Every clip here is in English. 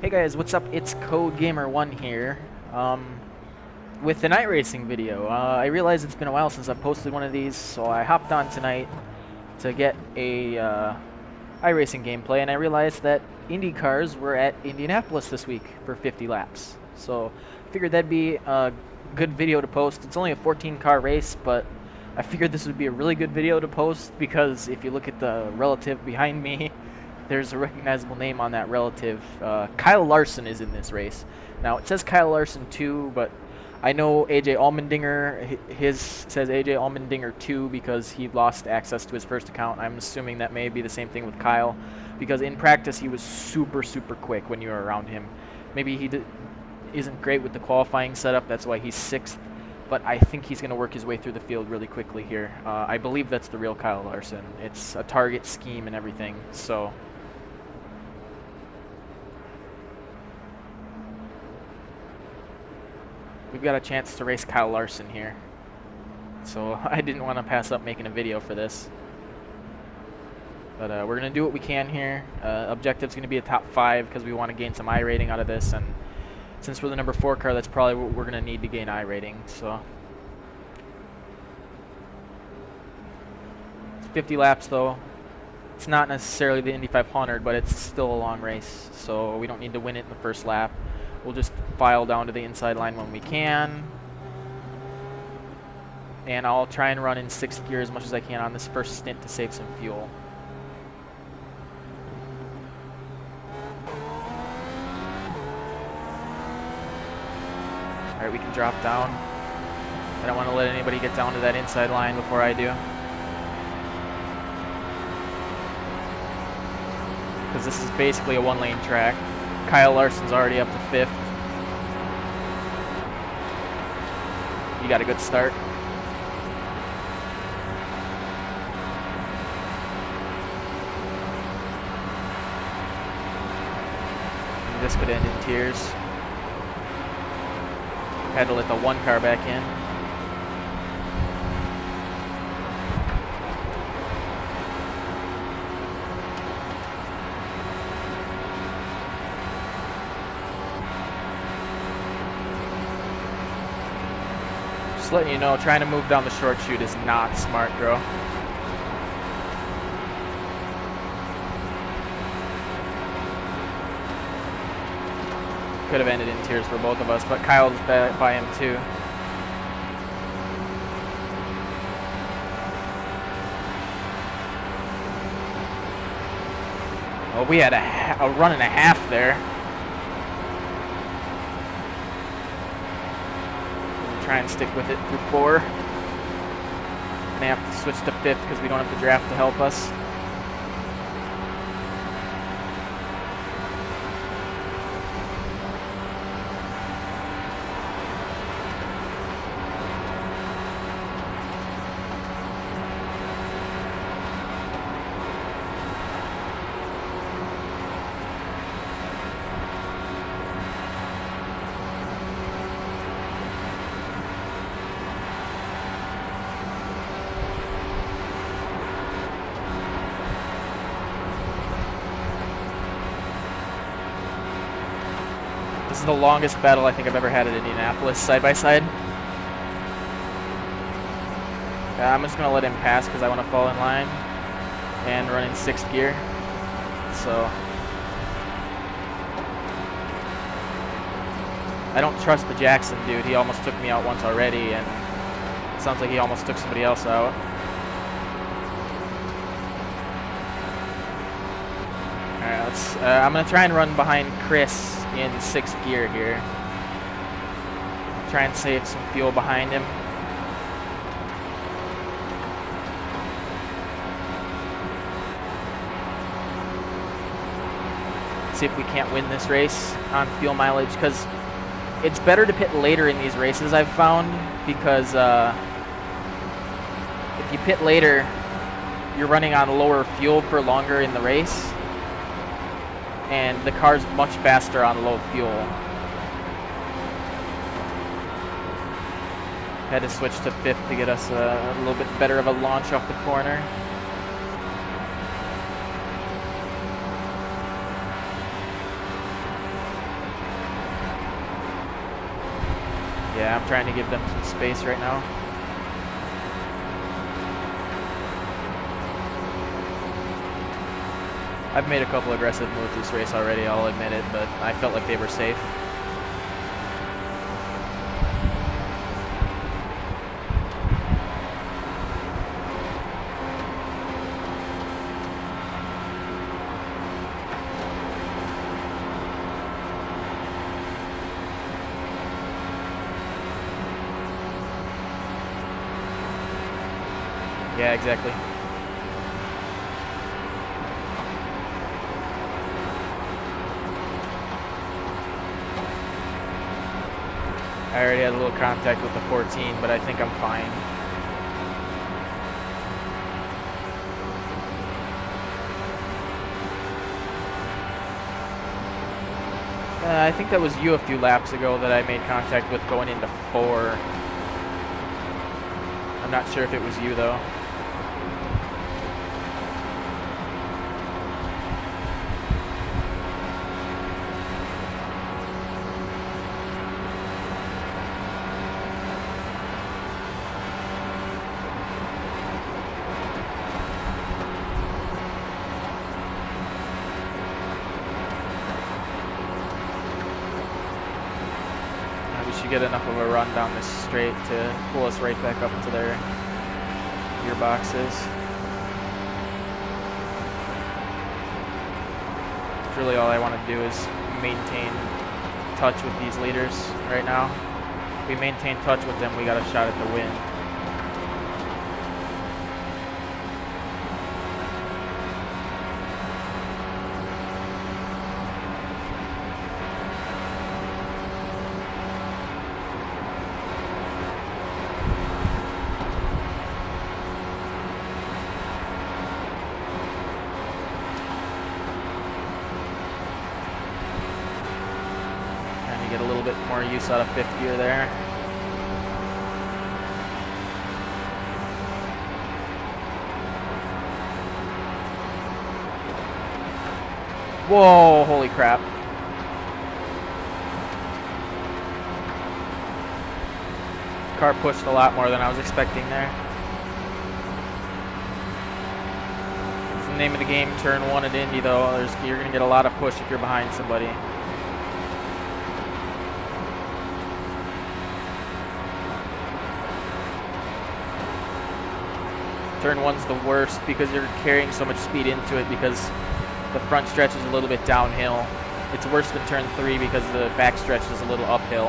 Hey guys, what's up? It's CodeGamer1 here, with an iRacing video. I realize it's been a while since I've posted one of these, so I hopped on tonight to get a iRacing gameplay, and I realized that IndyCars were at Indianapolis this week for 50 laps. So I figured that'd be a good video to post. It's only a 14-car race, but I figured this would be a really good video to post because if you look at the relative behind me, there's a recognizable name on that relative. Kyle Larson is in this race. Now, it says Kyle Larson 2, but I know AJ Allmendinger, his says AJ Allmendinger 2 because he lost access to his first account. I'm assuming that may be the same thing with Kyle because in practice he was super quick when you were around him. Maybe he isn't great with the qualifying setup, that's why he's 6th, but I think he's going to work his way through the field really quickly here. I believe that's the real Kyle Larson. It's a target scheme and everything, so... we've got a chance to race Kyle Larson here. So I didn't want to pass up making a video for this. But we're going to do what we can here. Objective's going to be a top 5 because we want to gain some I rating out of this. And since we're the number 4 car, that's probably what we're going to need to gain I rating. So it's 50 laps though. It's not necessarily the Indy 500, but it's still a long race. So we don't need to win it in the first lap. We'll just file down to the inside line when we can. And I'll try and run in 6th gear as much as I can on this first stint to save some fuel. Alright, we can drop down. I don't want to let anybody get down to that inside line before I do. Because this is basically a one-lane track. Kyle Larson's already up to 5th. You got a good start. And this could end in tears. Had to let the 1 car back in. Just letting you know, trying to move down the short chute is not smart, bro. Could have ended in tears for both of us, but Kyle's by him too. Well, we had a run and a half there. Try and stick with it through 4. May have to switch to 5th because we don't have the draft to help us. This is the longest battle I think I've ever had at Indianapolis, side by side. I'm just going to let him pass because I want to fall in line and run in 6th gear. So I don't trust the Jackson dude. He almost took me out once already, and it sounds like he almost took somebody else out. Alright, let's. I'm going to try and run behind Chris in 6th gear here. Try and save some fuel behind him. See if we can't win this race on fuel mileage, because it's better to pit later in these races, I've found, because if you pit later, you're running on lower fuel for longer in the race. And the car's much faster on low fuel. Had to switch to 5th to get us a little bit better of a launch off the corner. Yeah, I'm trying to give them some space right now. I've made a couple aggressive moves this race already, I'll admit it, but I felt like they were safe. Yeah, exactly. I already had a little contact with the 14, but I think I'm fine. I think that was you a few laps ago that I made contact with going into 4. I'm not sure if it was you though. Get enough of a run down this straight to pull us right back up to their gearboxes. Really all I want to do is maintain touch with these leaders right now. If we maintain touch with them, we got a shot at the win. Get a little bit more use out of 5th gear there. Whoa, holy crap. Car pushed a lot more than I was expecting there. It's the name of the game, turn 1 at Indy though. You're going to get a lot of push if you're behind somebody. Turn 1's the worst because you're carrying so much speed into it because the front stretch is a little bit downhill. It's worse than turn 3 because the back stretch is a little uphill.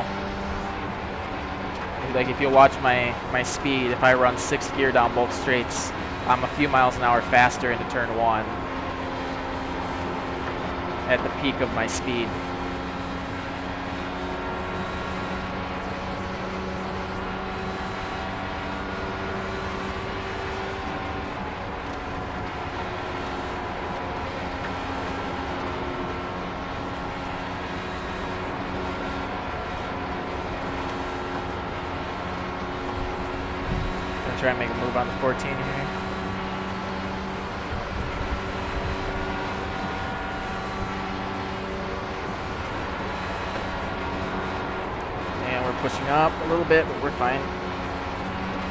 Like if you watch my speed, if I run 6th gear down both straights, I'm a few miles an hour faster into turn 1 at the peak of my speed. Try and make a move on the 14 here. And we're pushing up a little bit, but we're fine.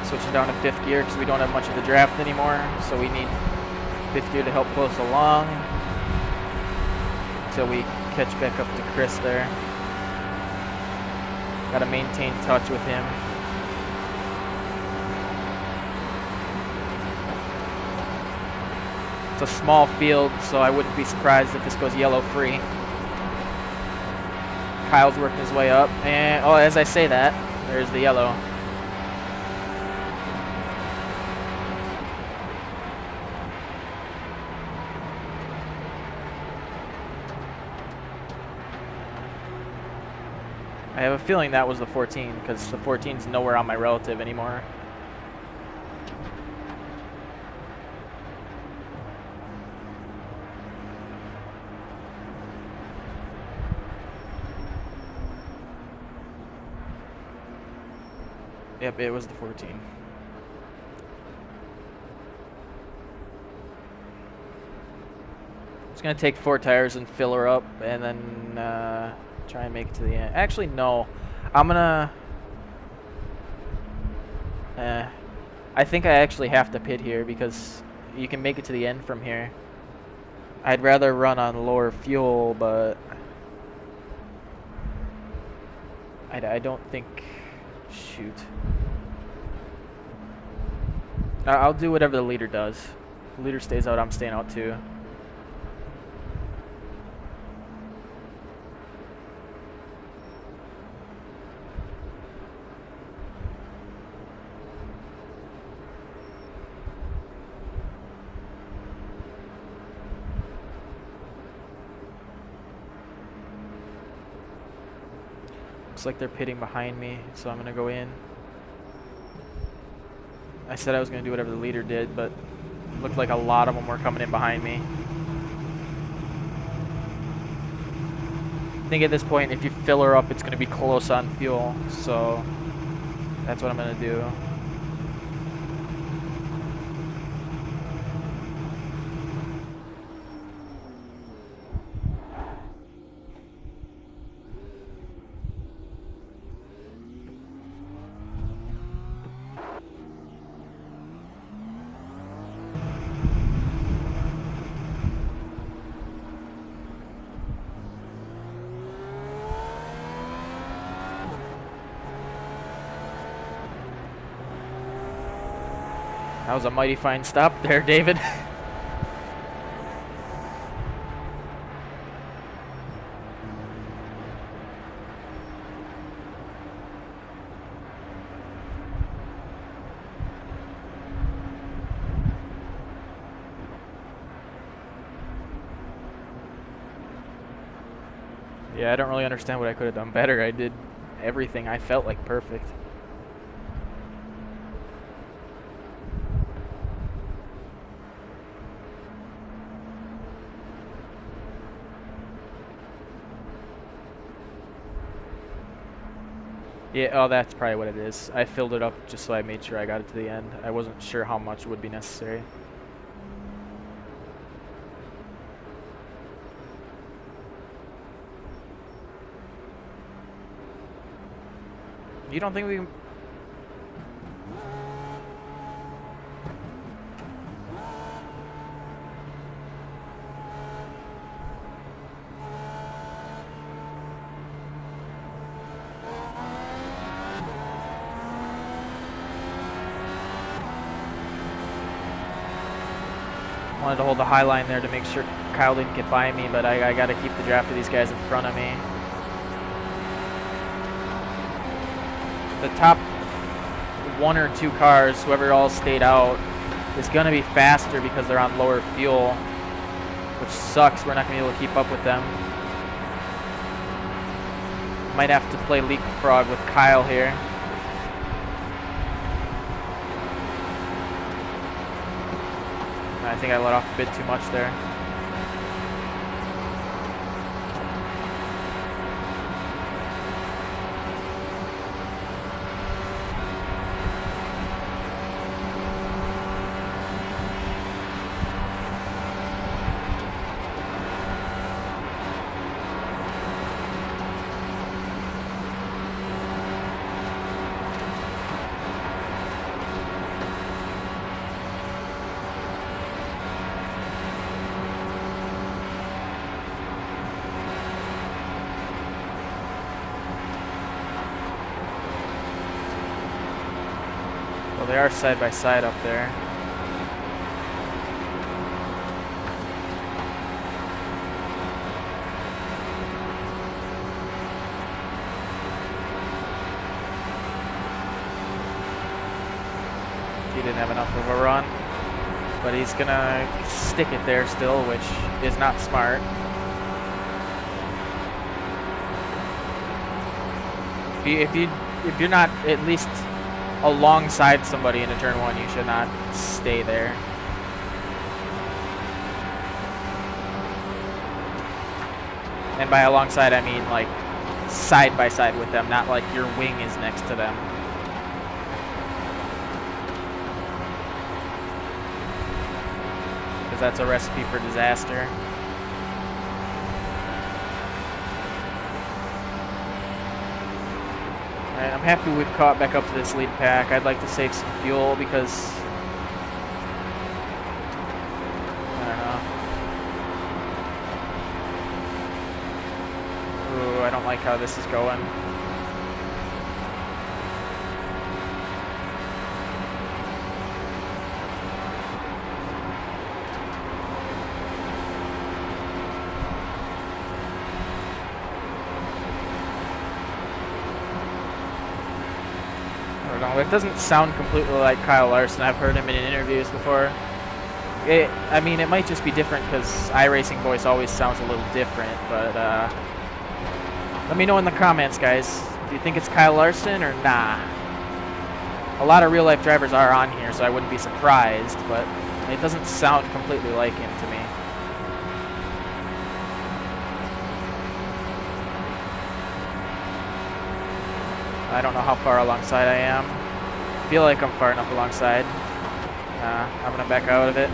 Switching down to 5th gear because we don't have much of the draft anymore, so we need 5th gear to help pull us along until we catch back up to Chris there. Got to maintain touch with him. It's a small field, so I wouldn't be surprised if this goes yellow free. Kyle's working his way up, and oh, as I say that, there's the yellow. I have a feeling that was the 14, because the 14's nowhere on my relative anymore. Yep, it was the 14. It's gonna take 4 tires and fill her up, and then try and make it to the end. Actually, no. I'm gonna I think I actually have to pit here because you can make it to the end from here. I'd rather run on lower fuel, but I don't think... Shoot. I'll do whatever the leader does. If the leader stays out, I'm staying out too. Looks like they're pitting behind me, so I'm gonna go in. I said I was gonna do whatever the leader did, but it looked like a lot of them were coming in behind me. I think at this point, if you fill her up, it's gonna be close on fuel, so that's what I'm gonna do. That was a mighty fine stop there, David. Yeah, I don't really understand what I could have done better. I did everything I felt like perfect. Yeah, oh, that's probably what it is. I filled it up just so I made sure I got it to the end. I wasn't sure how much would be necessary. You don't think we can... Wanted to hold the high line there to make sure Kyle didn't get by me, but I got to keep the draft of these guys in front of me. The top one or two cars, whoever all stayed out, is going to be faster because they're on lower fuel, which sucks. We're not going to be able to keep up with them. Might have to play leapfrog with Kyle here. I think I let off a bit too much there. Well, they are side by side up there. He didn't have enough of a run, but he's gonna stick it there still, which is not smart. If you're not at least alongside somebody into turn one, you should not stay there. And by alongside, I mean like side by side with them, not like your wing is next to them. Because that's a recipe for disaster. Alright, I'm happy we've caught back up to this lead pack. I'd like to save some fuel because I don't know. Ooh, I don't like how this is going. It doesn't sound completely like Kyle Larson. I've heard him in interviews before. I mean, it might just be different because iRacing voice always sounds a little different, but let me know in the comments, guys. Do you think it's Kyle Larson or nah? A lot of real-life drivers are on here, so I wouldn't be surprised, but it doesn't sound completely like him to me. I don't know how far alongside I am. I feel like I'm far enough alongside. I'm gonna back out of it.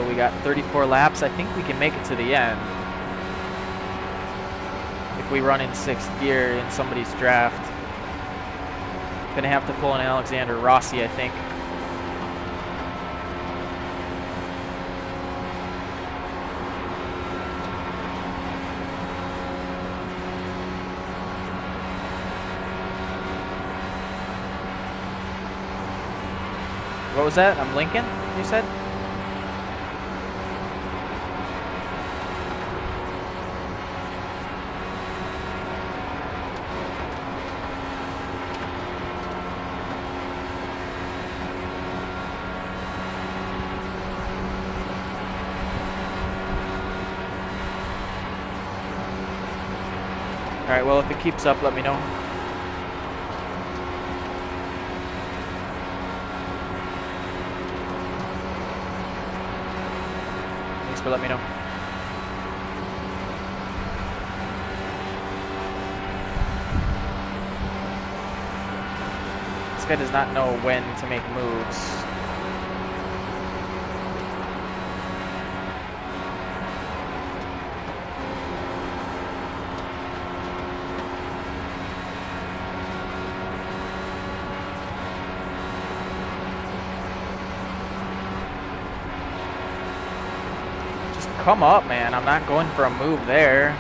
We got 34 laps. I think we can make it to the end if we run in 6th gear in somebody's draft. Gonna have to pull an Alexander Rossi, I think. What was that? I'm Lincoln, you said? Alright, well, if it keeps up, let me know. Thanks for letting me know. This guy does not know when to make moves. Come up, man. I'm not going for a move there.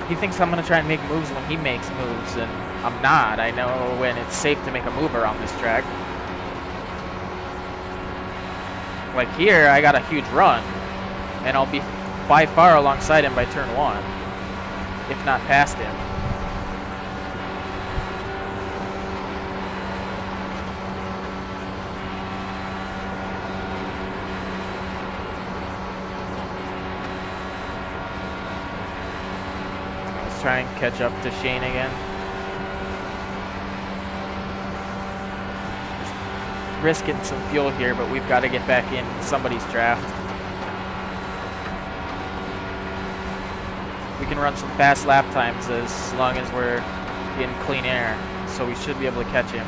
He thinks I'm going to try and make moves when he makes moves, and I'm not. I know when it's safe to make a move around this track. Like here, I got a huge run, and I'll be by far alongside him by turn 1, if not past him. Try and catch up to Shane again. Just risking some fuel here, but we've got to get back in somebody's draft. We can run some fast lap times as long as we're in clean air, so we should be able to catch him.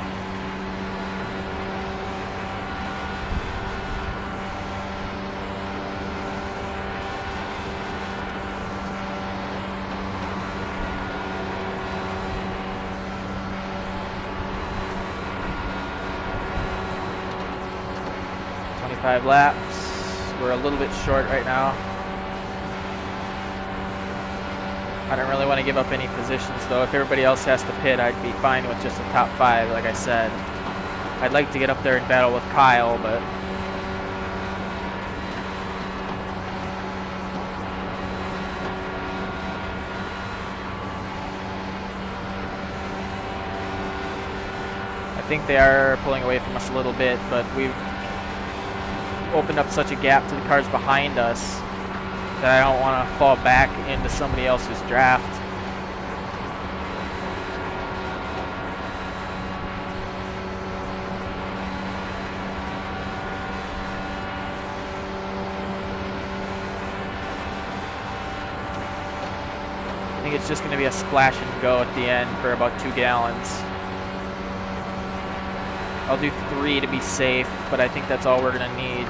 Laps. We're a little bit short right now. I don't really want to give up any positions though. If everybody else has to pit, I'd be fine with just a top 5, like I said. I'd like to get up there and battle with Kyle, but I think they are pulling away from us a little bit, but we've opened up such a gap to the cars behind us that I don't want to fall back into somebody else's draft. think it's just going to be a splash and go at the end for about 2 gallons. I'll do 3 to be safe, but I think that's all we're going to need.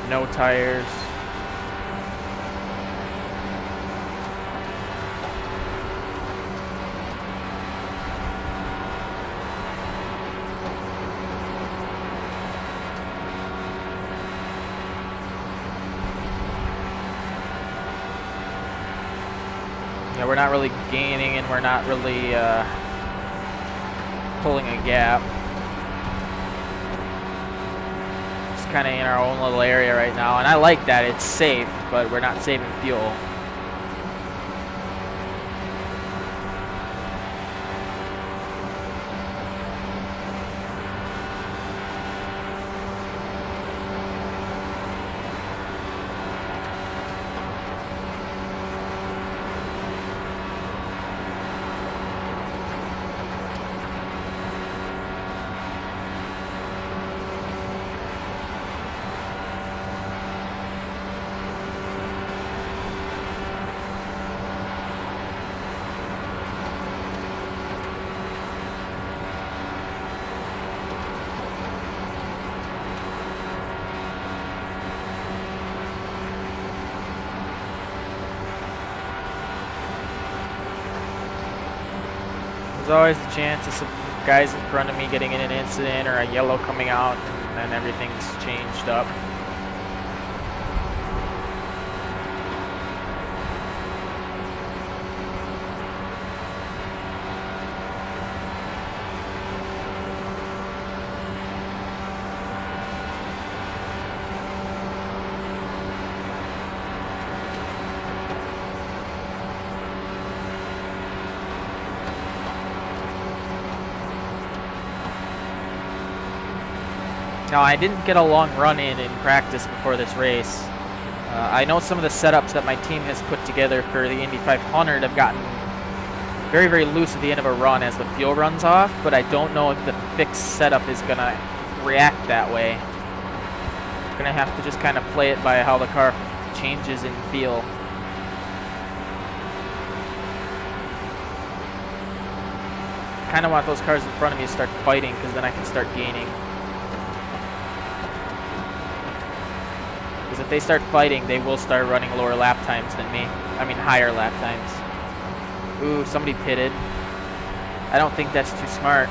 No tires. Yeah, we're not really gaining and we're not really pulling a gap. Kind of in our own little area right now, and I like that. It's safe, but we're not saving fuel. There's always the chance of some guys in front of me getting in an incident or a yellow coming out and then everything's changed up. Now, I didn't get a long run in practice before this race. I know some of the setups that my team has put together for the Indy 500 have gotten very, very loose at the end of a run as the fuel runs off, but I don't know if the fixed setup is going to react that way. I'm going to have to just kind of play it by how the car changes in feel. I kind of want those cars in front of me to start fighting because then I can start gaining. Because if they start fighting, they will start running lower lap times than me. I mean, higher lap times. Ooh, somebody pitted. I don't think that's too smart.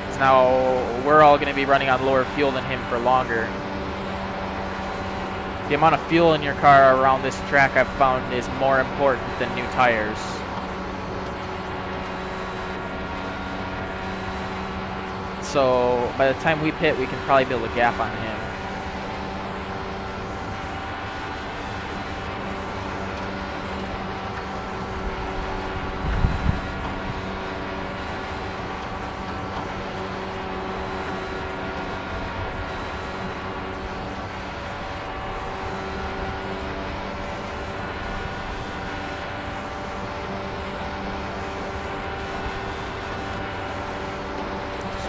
Because now we're all going to be running on lower fuel than him for longer. The amount of fuel in your car around this track I've found is more important than new tires. So by the time we pit, we can probably build a gap on him.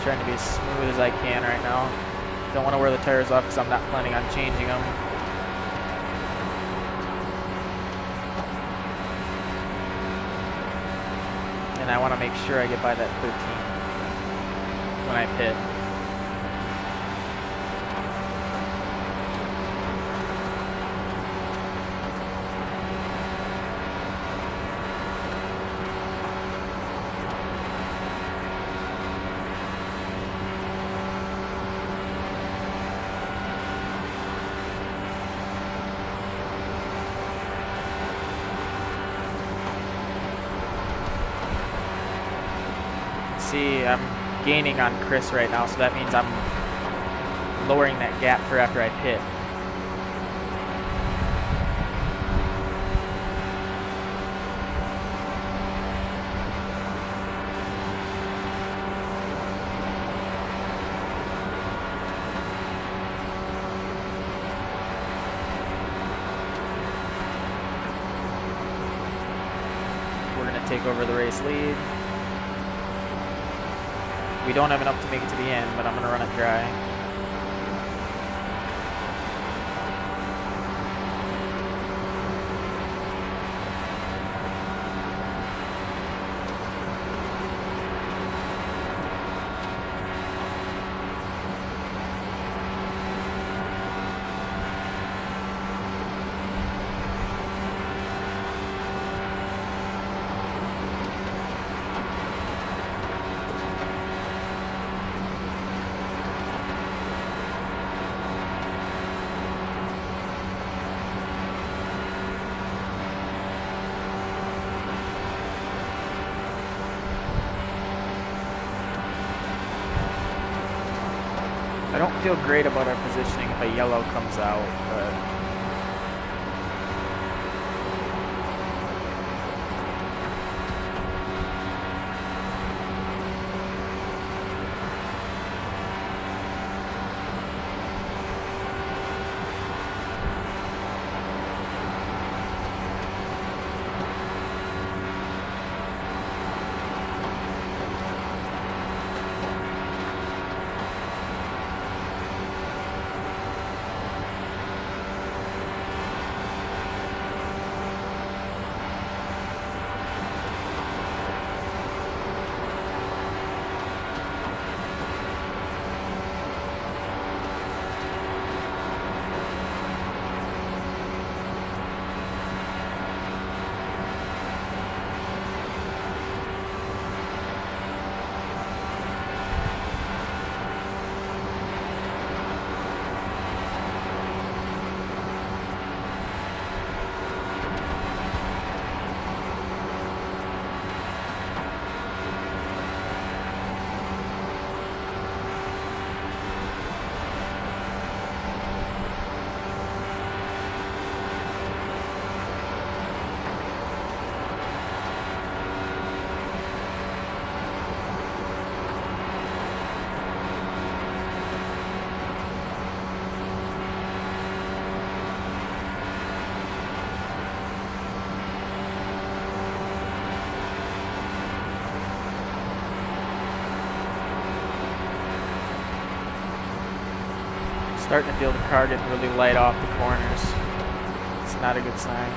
Trying to be as smooth as I can right now. Don't want to wear the tires off because I'm not planning on changing them. And I want to make sure I get by that 13 when I pit. See, I'm gaining on Chris right now, so that means I'm lowering that gap for after I pit. We're going to take over the race lead. We don't have enough to make it to the end, but I'm going to run it dry. I don't feel great about our positioning if a yellow comes out, but starting to feel the car getting really light off the corners. It's not a good sign.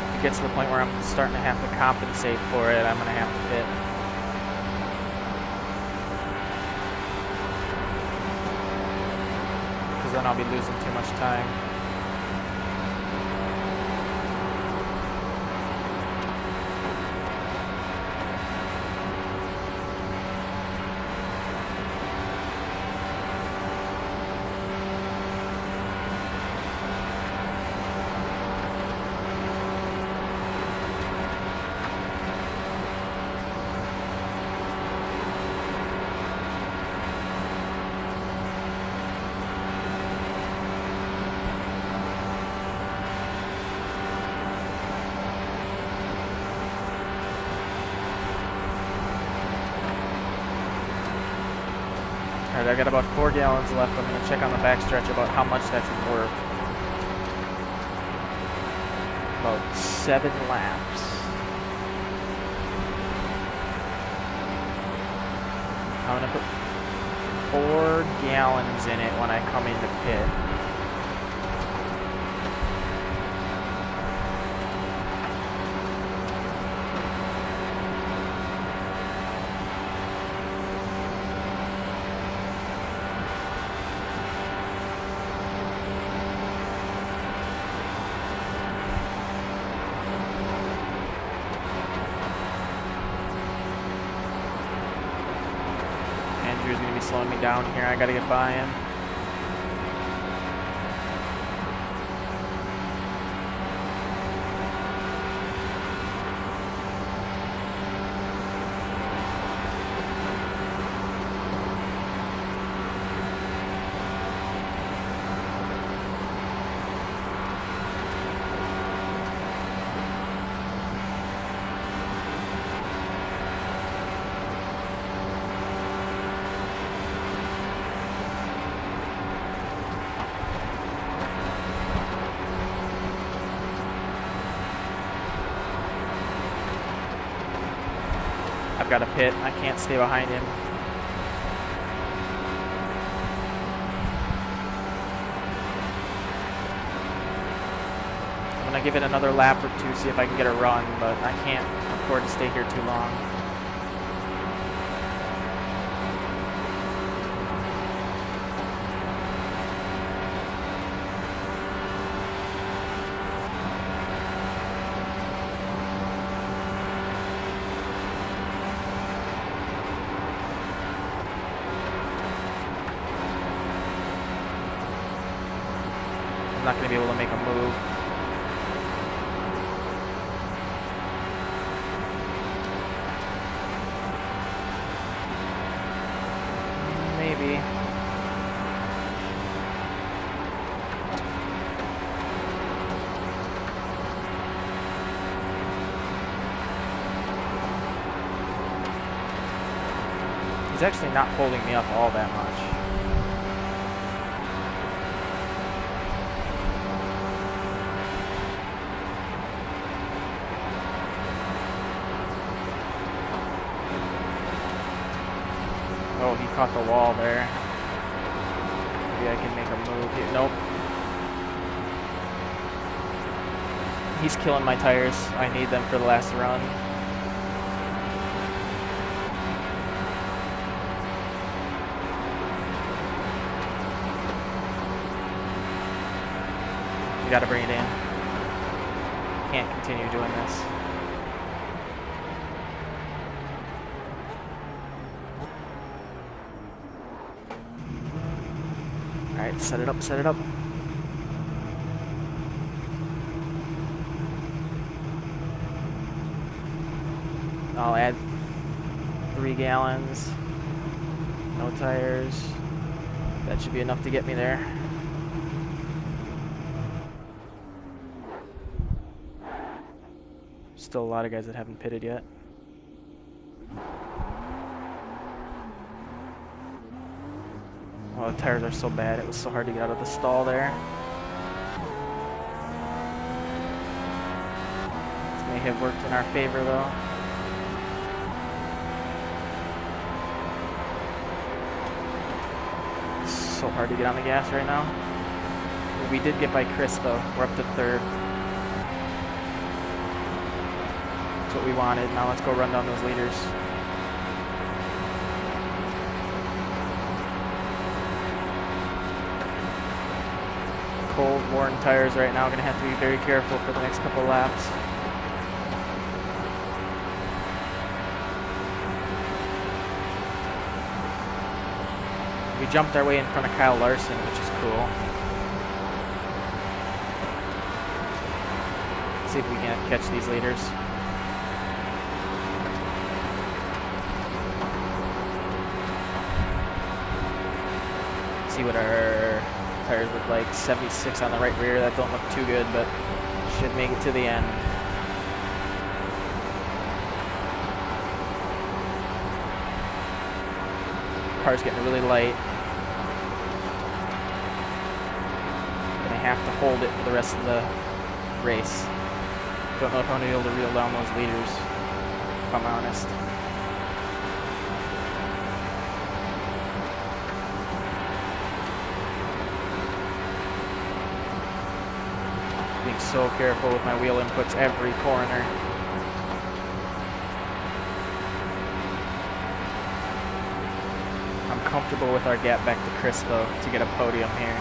If it gets to the point where I'm starting to have to compensate for it, I'm going to have to pit. Because then I'll be losing too much time. Alright, I got about 4 gallons left. I'm going to check on the backstretch about how much that's worth. About 7 laps. I'm going to put 4 gallons in it when I come into pit. Andrew's going to be slowing me down here. I got to get by him. gotta pit. I can't stay behind him. I'm gonna give it another lap or two, see if I can get a run, but I can't afford to stay here too long. I'm not going to be able to make a move. Maybe. He's actually not holding me up all that much. Oh, he caught the wall there. Maybe I can make a move here. Nope. He's killing my tires. I need them for the last run. We gotta bring it in. Can't continue doing this. Alright, set it up, set it up. I'll add 3 gallons. No tires. That should be enough to get me there. Still a lot of guys that haven't pitted yet. Oh, the tires are so bad. It was so hard to get out of the stall there. This may have worked in our favor, though. It's so hard to get on the gas right now. We did get by Chris, though. We're up to 3rd. That's what we wanted. Now let's go run down those leaders. Cold, worn tires right now. Gonna have to be very careful for the next couple laps. We jumped our way in front of Kyle Larson, which is cool. Let's see if we can't catch these leaders. See what our tires look like. 76 on the right rear. That don't look too good, but should make it to the end. Car's getting really light. Gonna have to hold it for the rest of the race. Don't know if I'm gonna be able to reel down those leaders, if I'm honest. Being so careful with my wheel inputs every corner. I'm comfortable with our gap back to Chris, though, to get a podium here.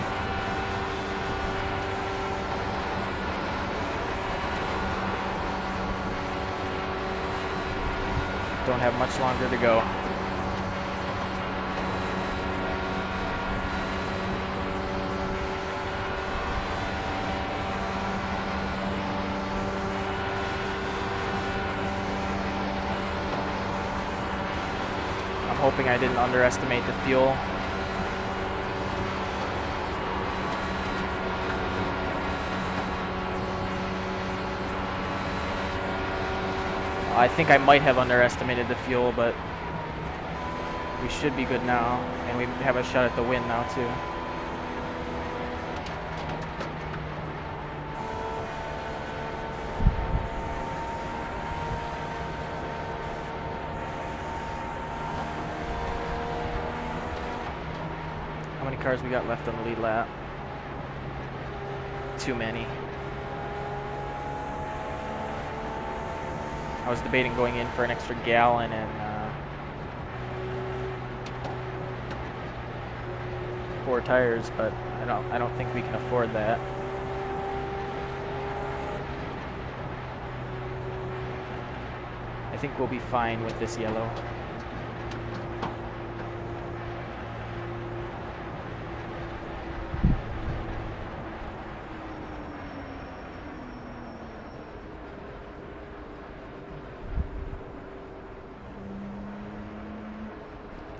Don't have much longer to go. I'm hoping I didn't underestimate the fuel. I think I might have underestimated the fuel, but we should be good now, and we have a shot at the win now too. How many cars we got left on the lead lap? Too many. I was debating going in for an extra gallon and 4 tires, but I don't think we can afford that. I think we'll be fine with this yellow.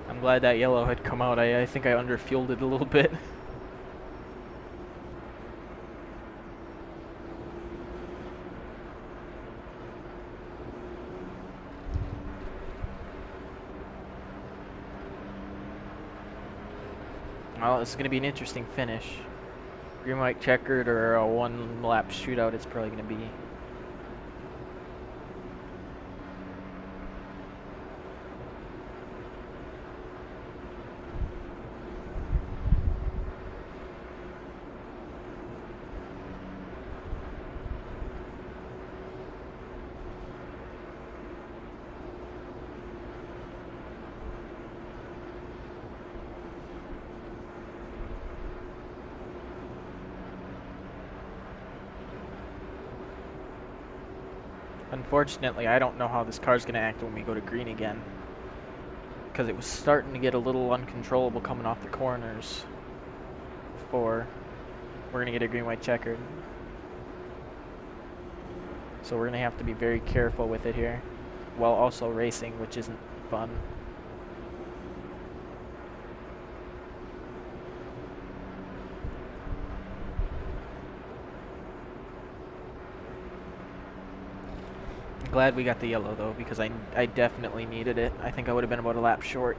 I'm glad that yellow had come out. I think I underfueled it a little bit. Well, this is going to be an interesting finish. Green, white, checkered, or a one-lap shootout, it's probably going to be. Unfortunately, I don't know how this car's going to act when we go to green again, because it was starting to get a little uncontrollable coming off the corners before. We're going to get a green, white, checkered. So we're going to have to be very careful with it here, while also racing, which isn't fun. Glad we got the yellow though, because I definitely needed it. I think I would have been about a lap short.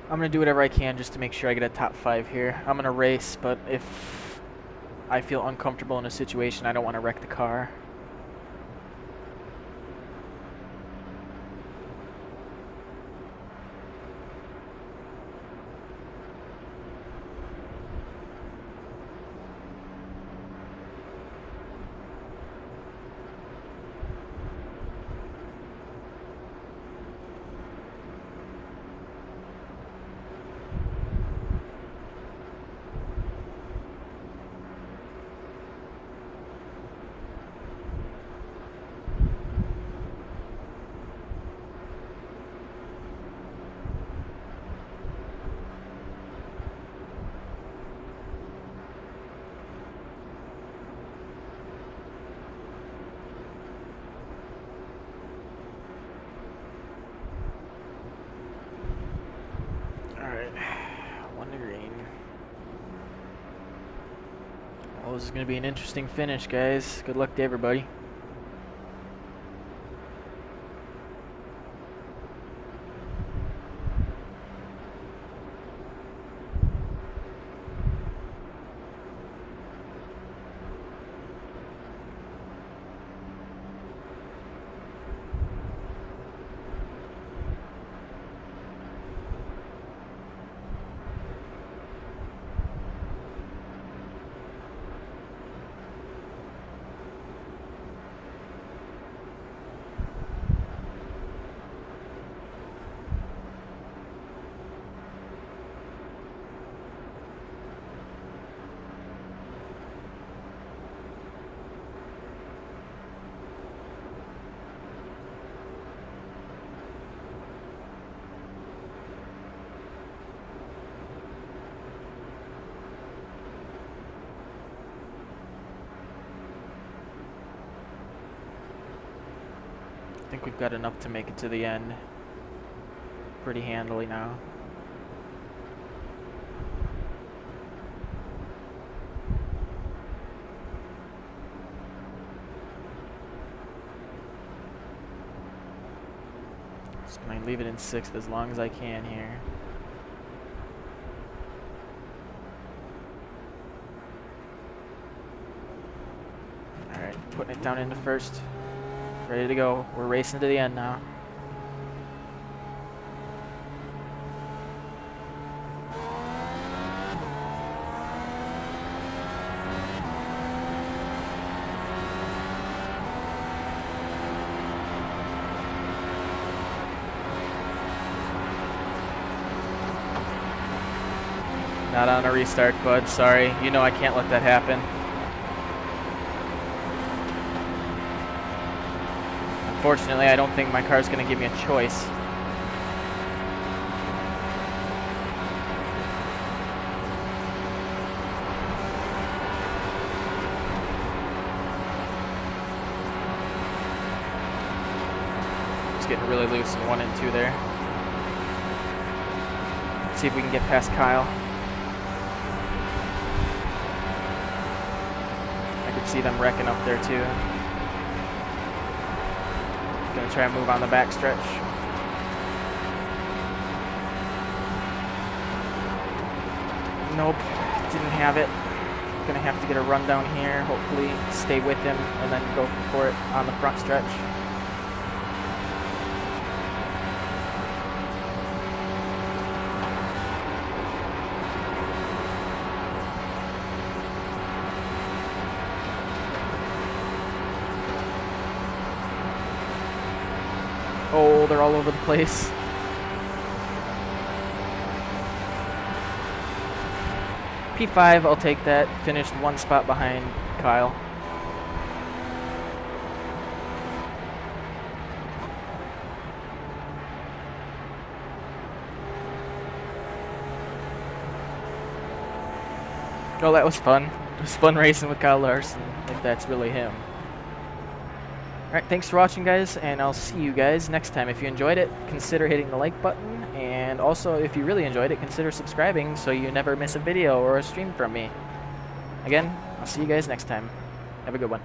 I'm going to do whatever I can just to make sure I get a top 5 here. I'm going to race, but if I feel uncomfortable in a situation, I don't want to wreck the car. Well, this is going to be an interesting finish, guys. Good luck to everybody. I think we've got enough to make it to the end. pretty handily now. Just gonna leave it in 6th as long as I can here. Alright, putting it down into 1st. Ready to go. We're racing to the end now. Not on a restart, bud. Sorry. You know I can't let that happen. Unfortunately, I don't think my car's going to give me a choice. It's getting really loose in 1 and 2 there. Let's see if we can get past Kyle. I could see them wrecking up there too. Gonna try and move on the back stretch. Nope, didn't have it. Gonna have to get a run down here, hopefully stay with him and then go for it on the front stretch. Oh, they're all over the place. P5, I'll take that. Finished 1 spot behind Kyle. Oh, that was fun. It was fun racing with Kyle Larson, if that's really him. Alright, thanks for watching, guys, and I'll see you guys next time. If you enjoyed it, consider hitting the like button, and also, if you really enjoyed it, consider subscribing so you never miss a video or a stream from me. Again, I'll see you guys next time. Have a good one.